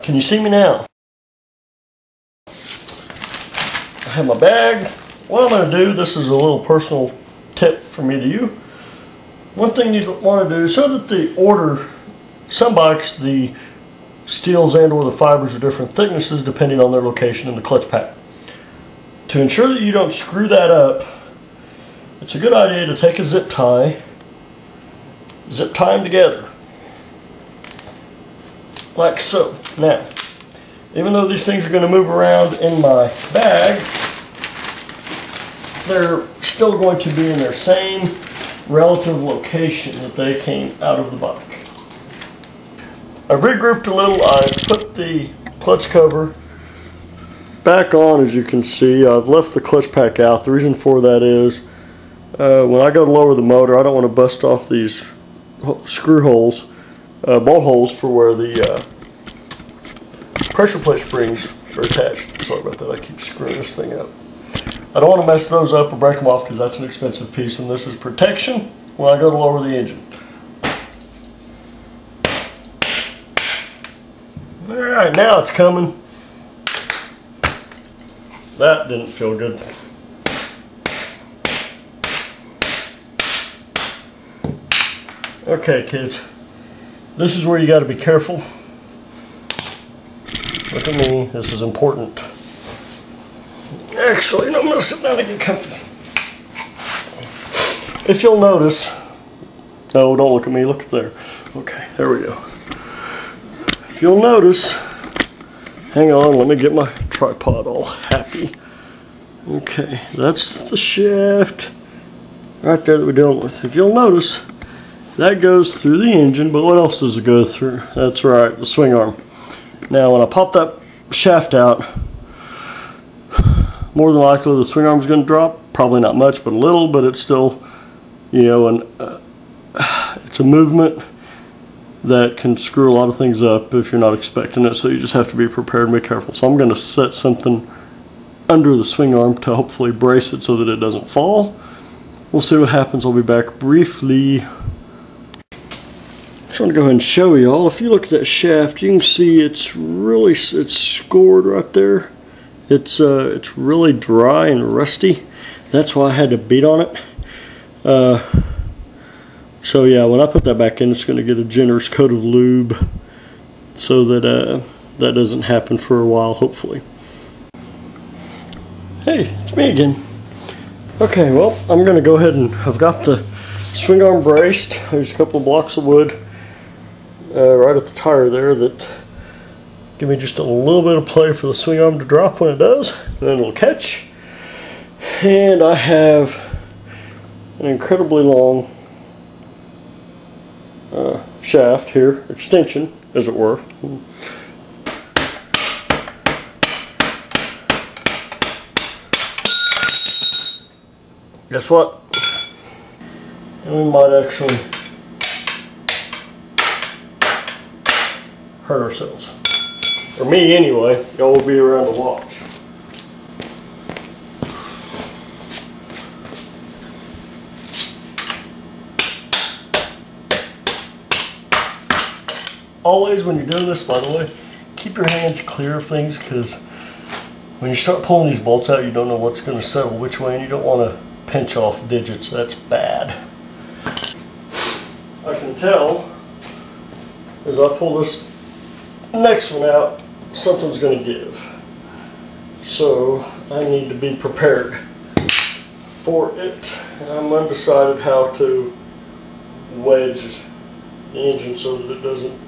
Can you see me now? I have my bag. What I'm going to do, this is a little personal tip from me to you. One thing you want to do, so that some bikes, the steels and or the fibers are different thicknesses depending on their location in the clutch pack. To ensure that you don't screw that up, it's a good idea to take a zip tie, zip tie them together, like so. Now, even though these things are going to move around in my bag, they're still going to be in their same relative location that they came out of the bike. I regrouped a little. I put the clutch cover back on. As you can see, I've left the clutch pack out. The reason for that is when I go to lower the motor, I don't want to bust off these screw holes, bolt holes for where the pressure plate springs are attached. Sorry about that, I keep screwing this thing up. I don't want to mess those up or break them off because that's an expensive piece, and this is protection when I go to lower the engine. Alright, now it's coming. That didn't feel good. Okay, kids, this is where you got to be careful. Look at me, this is important. Actually, no, I'm going to sit down and get comfy. If you'll notice, no, don't look at me, look there. Okay, there we go. If you'll notice, hang on, let me get my tripod all happy. Okay, that's the shaft right there that we're dealing with. If you'll notice, that goes through the engine, but what else does it go through? That's right, the swing arm. Now, when I pop that shaft out, more than likely the swing arm is going to drop. Probably not much, but a little, but it's still, you know, it's a movement that can screw a lot of things up if you're not expecting it, so you just have to be prepared and be careful. So I'm going to set something under the swing arm to hopefully brace it so that it doesn't fall. We'll see what happens. I'll be back briefly. I'm trying to go ahead and show y'all. If you look at that shaft, you can see it's scored right there. It's really dry and rusty. That's why I had to beat on it. So yeah, when I put that back in, it's going to get a generous coat of lube so that that doesn't happen for a while, hopefully. Hey, it's me again. Okay, well, I'm going to go ahead and I've got the swing arm braced. There's a couple of blocks of wood right at the tire there that give me just a little bit of play for the swing arm to drop when it does, and then it'll catch. And I have an incredibly long shaft here, extension as it were. Guess what? And we might actually hurt ourselves. Or me anyway. Y'all will be around to watch. Always when you're doing this, by the way, keep your hands clear of things, because when you start pulling these bolts out, you don't know what's going to settle which way, and you don't want to pinch off digits. That's bad. I can tell as I pull this next one out, something's going to give. So I need to be prepared for it. And I'm undecided how to wedge the engine so that it doesn't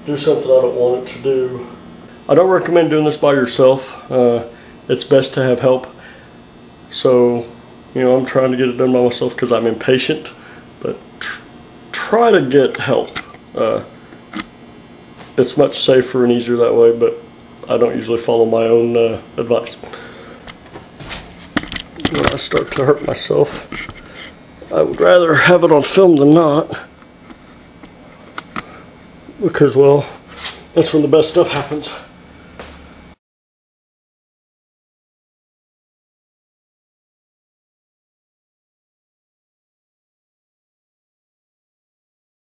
do something I don't want it to do. I don't recommend doing this by yourself. It's best to have help. So, you know, I'm trying to get it done by myself because I'm impatient, but try to get help. It's much safer and easier that way, but I don't usually follow my own advice. When I start to hurt myself, I would rather have it on film than not, because, well, that's when the best stuff happens.